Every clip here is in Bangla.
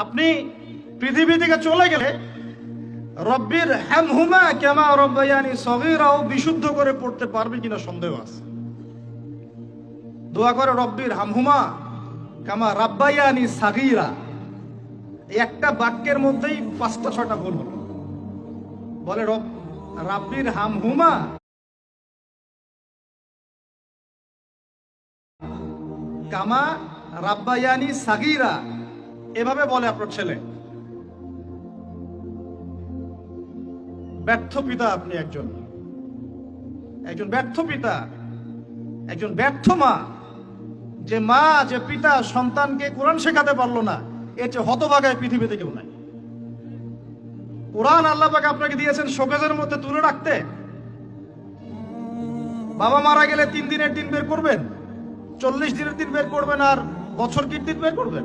আপনি পৃথিবী থেকে চলে গেলে রব্বির হামহুমা কামা রব্বায়ানি সগীরাও বিশুদ্ধ করে পড়তে পারবে কিনা সন্দেহ আছে। দোয়া করে রব্বির হামহুমা কামা রাব্বায়ানি সাগীরা। এই একটা বাক্যের মধ্যেই 5টা-6টা ভুল হলো। বলে রব্বির হামহুমা কামা রাব্বায়ানি সাগীরা, এভাবে বলে আপনার ছেলে। ব্যর্থ পিতা আপনি, একজন ব্যর্থ পিতা, একজন ব্যর্থ মা। যে মা, যে পিতা সন্তানকে কোরআন শেখাতে পারলো না, এর চেয়ে হতভাগায় পৃথিবীতে কেউ নাই। কোরআন আল্লাহ পাক আপনাকে দিয়েছেন শোকেজের মধ্যে তুলে রাখতে। বাবা মারা গেলে 3 দিনের দিন বের করবেন, 40 দিনের দিন বের করবেন, আর বছর কি দিন বের করবেন।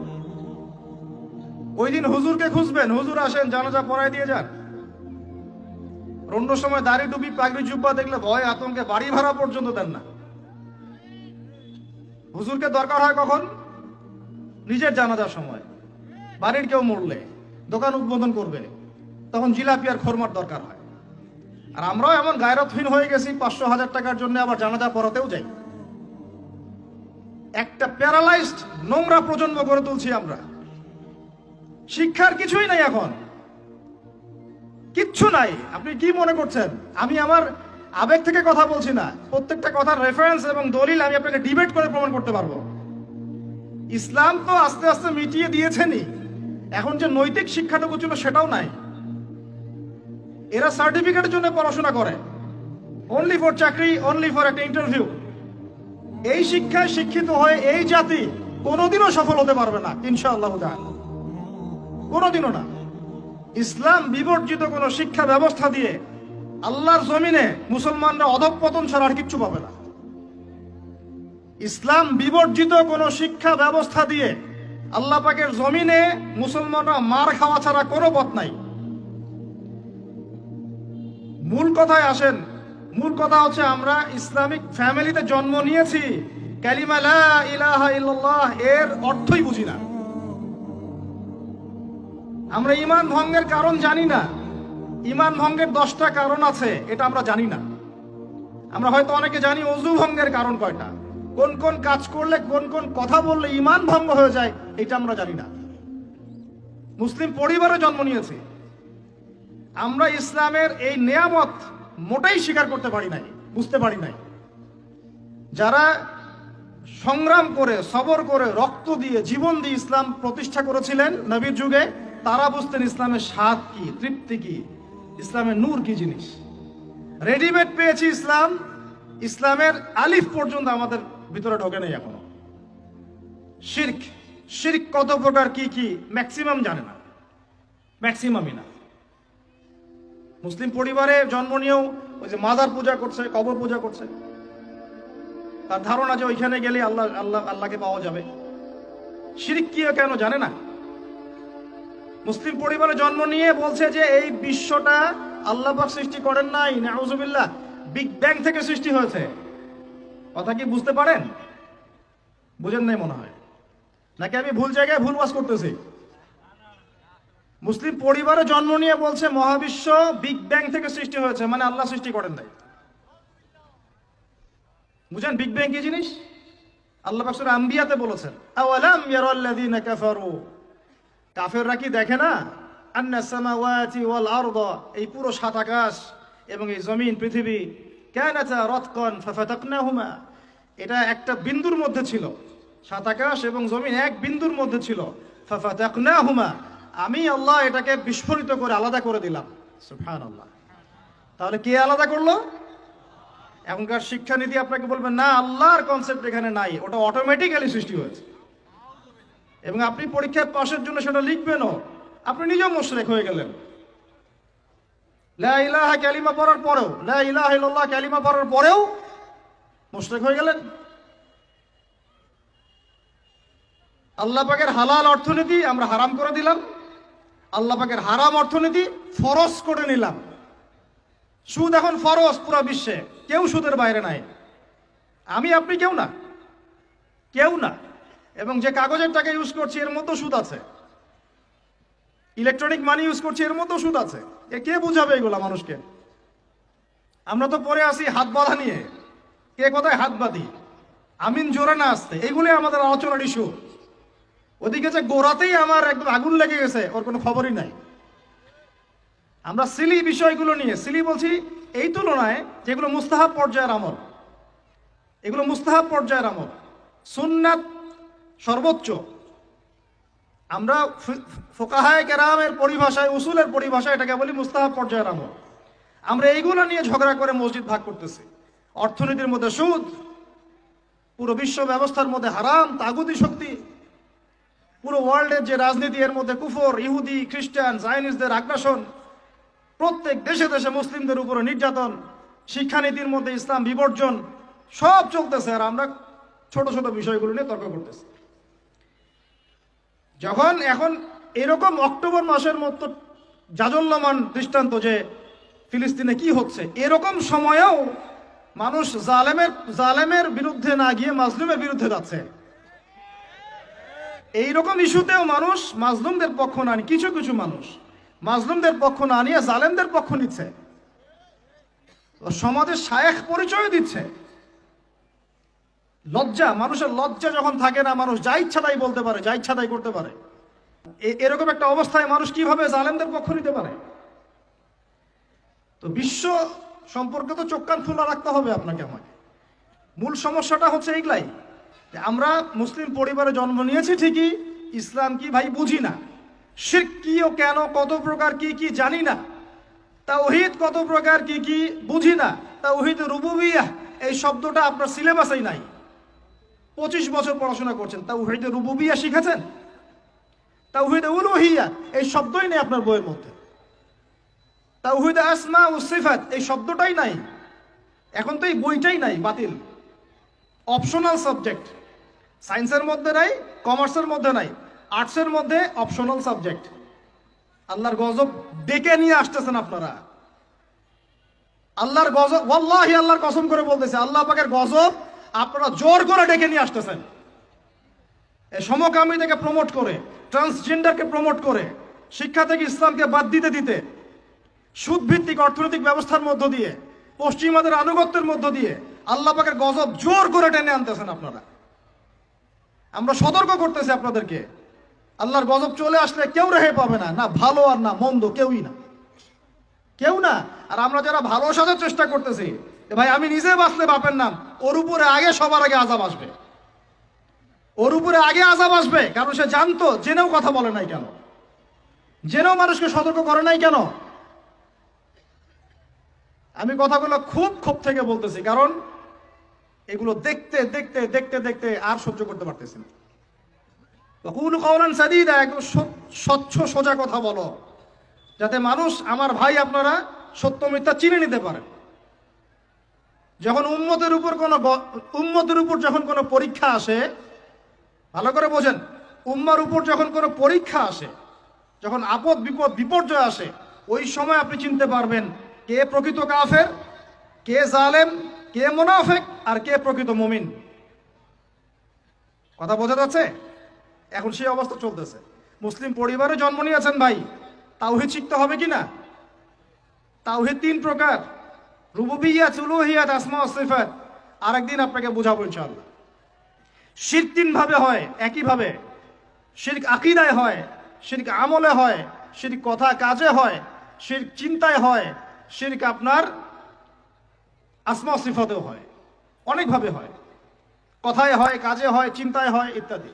ওই দিন হুজুরকে খুঁজবেন, হুজুর আসেন জানাজা পড়ায় দিয়ে যান। অন্য সময় দাড়ি টুপি পাগড়ি জুব্বা দেখলে ভয় আতঙ্কে বাড়ি ভাড়া পর্যন্ত দেন না। হুজুরকে দরকার হয় কখন? নিজের জানাজার সময়। বাড়ির কেউ মরলে, দোকান উদ্বোধন করবে, তখন জিলাপি আর খোরমার দরকার হয়। আর আমরাও এমন গায়রতহীন হয়ে গেছি, 500-1000 টাকার জন্য আবার জানাজা পড়াতেও যাই। একটা প্যারালাইজড নোংরা প্রজন্ম গড়ে তুলছি আমরা। শিক্ষার কিছুই নাই, এখন কিচ্ছু নাই। আপনি কি মনে করছেন আমি আমার আবেগ থেকে কথা বলছি না? প্রত্যেকটা কথার রেফারেন্স এবং দলিল আমি আপনাকে ডিবেট করে প্রমাণ করতে পারবো। ইসলাম তো আস্তে আস্তে মিটিয়ে দিয়েছেনই, এখন যে নৈতিক শিক্ষাটুকু ছিল সেটাও নাই। এরা সার্টিফিকেটের জন্য পড়াশোনা করে, অনলি ফর চাকরি, অনলি ফর একটা ইন্টারভিউ। এই শিক্ষায় শিক্ষিত হয়ে এই জাতি কোনোদিনও সফল হতে পারবে না ইনশাআল্লাহ তাআলা, কোনোদিনও না। ইসলাম বিবর্জিত কোন শিক্ষা ব্যবস্থা দিয়ে আল্লাহর জমিনে মুসলমানরা অধঃপতন ছাড়া আর কিচ্ছু পাবে না। ইসলাম বিবর্জিত কোন শিক্ষা ব্যবস্থা দিয়ে আল্লাহ পাকের জমিনে মুসলমানরা মার খাওয়া ছাড়া কোনো পথ নাই। মূল কথায় আসেন। মূল কথা হচ্ছে আমরা ইসলামিক ফ্যামিলিতে জন্ম নিয়েছি, কালিমা লা ইলাহা ইল্লাল্লাহ এর অর্থই বুঝি না। আমরা ঈমান ভঙ্গের কারণ জানি না। ঈমান ভঙ্গের 10টা কারণ আছে, এটা আমরা জানি না। আমরা হয়তো অনেকে জানি ওযু ভঙ্গের কারণ কয়টা, কোন কোন কাজ করলে, কোন কোন কথা বললে ঈমান ভঙ্গ হয়ে যায়, এটা আমরা জানি না। মুসলিম পরিবারে জন্ম নিয়েছি, আমরা ইসলামের এই নেয়ামত মোটেই স্বীকার করতে পারি নাই, বুঝতে পারি নাই। যারা সংগ্রাম করে, সবর করে, রক্ত দিয়ে, জীবন দিয়ে ইসলাম প্রতিষ্ঠা করেছিলেন নবীর যুগে, তারা বুঝতেন ইসলামের স্বাদ কি, তৃপ্তি কি, ইসলামের নূর কি জিনিস। রেডিমেড পেয়েছি ইসলাম, ইসলামের আলিফ পর্যন্ত আমাদের ভিতরে ঢোকে নেই এখনো। শিরক, শিরক কত প্রকার, কি কি, ম্যাক্সিমাম জানে না, ম্যাক্সিমামই না। মুসলিম পরিবারে জন্ম নিয়েও ওই যে মাজার পূজা করছে, কবর পূজা করছে, তার ধারণা যে ওইখানে গেলে আল্লাহকে পাওয়া যাবে। শিরক কি কেন জানে না। মুসলিম পরিবারে জন্ম নিয়ে বলছে যে এই বিশ্বটা আল্লাহ পাক সৃষ্টি করেন নাই, নাউজুবিল্লাহ, বিগ ব্যাং থেকে সৃষ্টি হয়েছে। কথা কি বুঝতে পারেন? বুঝেন নাই মনে হয়, নাকি আমি ভুল জায়গায় ভুল বাস করতেছি? মুসলিম পরিবারে জন্ম নিয়ে বলছে মহাবিশ্ব বিগ ব্যাং থেকে সৃষ্টি হয়েছে, মানে আল্লাহ সৃষ্টি করেন নাই। বুঝেন বিগ ব্যাং কি জিনিস? আল্লাহ পাক সূরা আম্বিয়াতে বলেছেন, আওয়ালাম ইয়ারাল্লাযীনা কাফারু, কাফেররা কি দেখে না, আন্নাস সামাওয়াতি ওয়াল আরদা, এই পুরো 7 আকাশ এবং এই জমিন পৃথিবী, কানাতা রাতকান ফাফাতাকনাহুমা, এটা একটা বিন্দুর মধ্যে ছিল। 7 আকাশ এবং জমিন এক বিন্দুর মধ্যে ছিল। ফাফাতাকনাহুমা, আমি আল্লাহ এটাকে বিস্ফোরিত করে আলাদা করে দিলাম। সুবহানাল্লাহ। তাহলে কে আলাদা করলো? এখনকার শিক্ষানীতি আপনাকে বলবেন না, আল্লাহর কনসেপ্ট এখানে নাই, ওটা অটোমেটিক্যালি সৃষ্টি হয়েছে। এবং আপনি পরীক্ষায় পাশের জন্য সেটা লিখবেনও, আপনি নিজেও মুশরিক হয়ে গেলেন। লা ইলাহা কালিমা পড়ার পরেও, লা ইলাহা ইল্লাল্লাহ কালিমা পড়ার পরেও মুশরিক হয়ে গেলেন। আল্লাহ পাকের হালাল অর্থনীতি আমরা হারাম করে দিলাম, আল্লাহ পাকের হারাম অর্থনীতি ফরজ করে নিলাম। সুদ এখন ফরজ পুরো বিশ্বে, কেউ সুদের বাইরে নাই। আমি আপনি কেউ না, কেউ না। এবং যে কাগজের টাকা ইউজ করছি এর মধ্যে সুদ আছে। ইলেকট্রনিক মানি ইউজ করছি, এর মধ্যেও সুদ আছে। কে বুঝাবে এগুলা মানুষকে? আমরা তো পরে আসি হাত বাঁধা নিয়ে, কে কোথায় হাত বাঁধি, আমিন জোরে না আসতে, এইগুলোই আমাদের আলোচনার ইস্যু। ওদিকে যে গোড়াতেই আমার একদম আগুন লেগে গেছে, ওর কোনো খবরই নাই। আমরা সিলি বিষয়গুলো নিয়ে, সিলি বলছি এই তুলনায় যেগুলো মুস্তাহাব পর্যায়ের আমল, এগুলো মুস্তাহাব পর্যায়ের আমল, সুন্নাত সর্বোচ্চ। আমরা ফুকাহায়ে কেরামের পরিভাষায়, উসুলের পরিভাষায় এটাকে বলি মুস্তাহাব পর্যায়ের আমল। আমরা এইগুলো নিয়ে ঝগড়া করে মসজিদ ভাগ করতেছি। অর্থনীতির মধ্যে সুদ, পুরো বিশ্ব ব্যবস্থার মধ্যে হারাম, তাগুতি শক্তি, পুরো ওয়ার্ল্ডের যে রাজনীতি, এর মধ্যে কুফর, ইহুদি, খ্রিস্টান, জায়নিস্টদের আগ্রাসন, প্রত্যেক দেশে দেশে মুসলিমদের উপরে নির্যাতন, শিক্ষানীতির মধ্যে ইসলাম বিবর্জন, সব চলতেছে। আর আমরা ছোট ছোট বিষয়গুলো নিয়ে তর্ক করতেছি। যখন এখন এরকম অক্টোবর মাসের মতো জাজল্যমান দৃষ্টান্ত যে ফিলিস্তিনে কি হচ্ছে, এরকম সময়েও মানুষ জালেমের বিরুদ্ধে না গিয়ে মাজলুমের বিরুদ্ধে যাচ্ছে। এইরকম ইস্যুতেও মানুষ মাজলুমদের পক্ষ না নিয়ে, কিছু কিছু মানুষ মাজলুমদের পক্ষ না নিয়ে জালেমদের পক্ষ নিচ্ছে, সমাজে শায়েখ পরিচয় দিচ্ছে। লজ্জা, মানুষের লজ্জা যখন থাকে না, মানুষ যা ইচ্ছা তাই বলতে পারে, যা ইচ্ছা তাই করতে পারে। এরকম একটা অবস্থায় মানুষ কিভাবে জালেমদের পক্ষ নিতে পারে? তো বিশ্ব সম্পর্কে তো চোখ কান খোলা রাখতে হবে আপনাকে আমাকে। মূল সমস্যাটা হচ্ছে এইগুলাই, আমরা মুসলিম পরিবারে জন্ম নিয়েছি ঠিকই, ইসলাম কি ভাই বুঝি না, শিরক কি ও কেন, কত প্রকার কি কি জানি না, তাওহীদ কত প্রকার কি কি বুঝি না, তাওহীদ রুবুবিয়্যাহ এই শব্দটা আপনার সিলেবাসেই নাই। 25 বছর পড়াশোনা করছেন, তাওহীদ রুবুবিয়্যাহ শিখেছেন? তাওহীদ উলুহিয়্যাহ এই শব্দই নেই আপনার বইয়ের মধ্যে। তাওহীদ আসমা ও সিফাত এই শব্দটাই নাই। এখন তো এই বইটাই নাই, বাতিল, অপশনাল সাবজেক্ট। সায়েন্সের মধ্যে নাই, কমার্সের মধ্যে নাই, আর্টসের মধ্যে অপশনাল সাবজেক্ট। আল্লাহর গজব ডেকে নিয়ে আসতেছেন আপনারা। আল্লাহর গজব, ওয়াল্লাহি আল্লাহর কসম করে বলতেছে, আল্লাহ পাকের গজব আপনারা জোর করে ডেকে নিয়ে আসতেছেন। সমকামিতাকে প্রমোট করে, ট্রান্সজেন্ডারকে প্রমোট করে, শিক্ষা থেকে ইসলামকে বাদ দিতে দিতে, সুদ ভিত্তিক অর্থনৈতিক ব্যবস্থার মধ্য দিয়ে, পশ্চিমাদের আনুগত্যের মধ্য দিয়ে আল্লাহ পাকের গজব জোর করে টেনে আনতেছেন আপনারা। আমরা সতর্ক করতেছি আপনাদেরকে, আল্লাহর গজব চলে আসলে কেউ রেহাই পাবে না, না ভালো আর না মন্দ, কেউই না, কেউ না। আর আমরা যারা ভালো সাজার চেষ্টা করতেছি, ভাই আমি নিজে বাঁচলে বাপের নাম, ওর উপরে আগে সবার আগে আযাব আসবে, ওর উপরে আগে আযাব আসবে। কারণ সে জানতো, জেনেও কথা বলে নাই কেন, জেনেও মানুষকে সতর্ক করে নাই কেন। আমি কথাগুলো খুব ক্ষোভ থেকে বলতেছি, কারণ এগুলো দেখতে দেখতে দেখতে দেখতে আর সহ্য করতে পারতেছি না। কুলু কাওলান সাদীদা, একদম স্বচ্ছ সোজা কথা বলো, যাতে মানুষ, আমার ভাই আপনারা সত্য মিথ্যা চিনে নিতে পারেন। যখন উম্মতের উপর যখন কোনো পরীক্ষা আসে, ভালো করে বোঝেন, উম্মার উপর যখন কোনো পরীক্ষা আসে, যখন আপদ বিপদ বিপর্যয় আসে, ওই সময় আপনি চিনতে পারবেন কে প্রকৃত কাফের, কে জালেম, কে মুনাফিক, আর কে প্রকৃত মুমিন। কথা বোঝা যাচ্ছে? এখন সেই অবস্থা চলতেছে। মুসলিম পরিবারে জন্ম নিয়েছেন ভাই, তাওহীদ শিখতে হবে কিনা? তাওহীদ 3 প্রকার, রুবুবিয়্যাত, উলুহিয়্যাত, আসমা ও সিফাত। আরেকদিন আপনাকে বোঝাবো ইনশাআল্লাহ। শিরক 3 ভাবে হয়, একইভাবে। শিরক আকীদায় হয়, শিরক আমলে হয়, শিরক কথা কাজে হয়, শিরক চিন্তায় হয়, শিরক আপনার আসমা ও সিফাতেও হয়, অনেকভাবে হয়, কথায় হয়, কাজে হয়, চিন্তায় হয়, ইত্যাদি।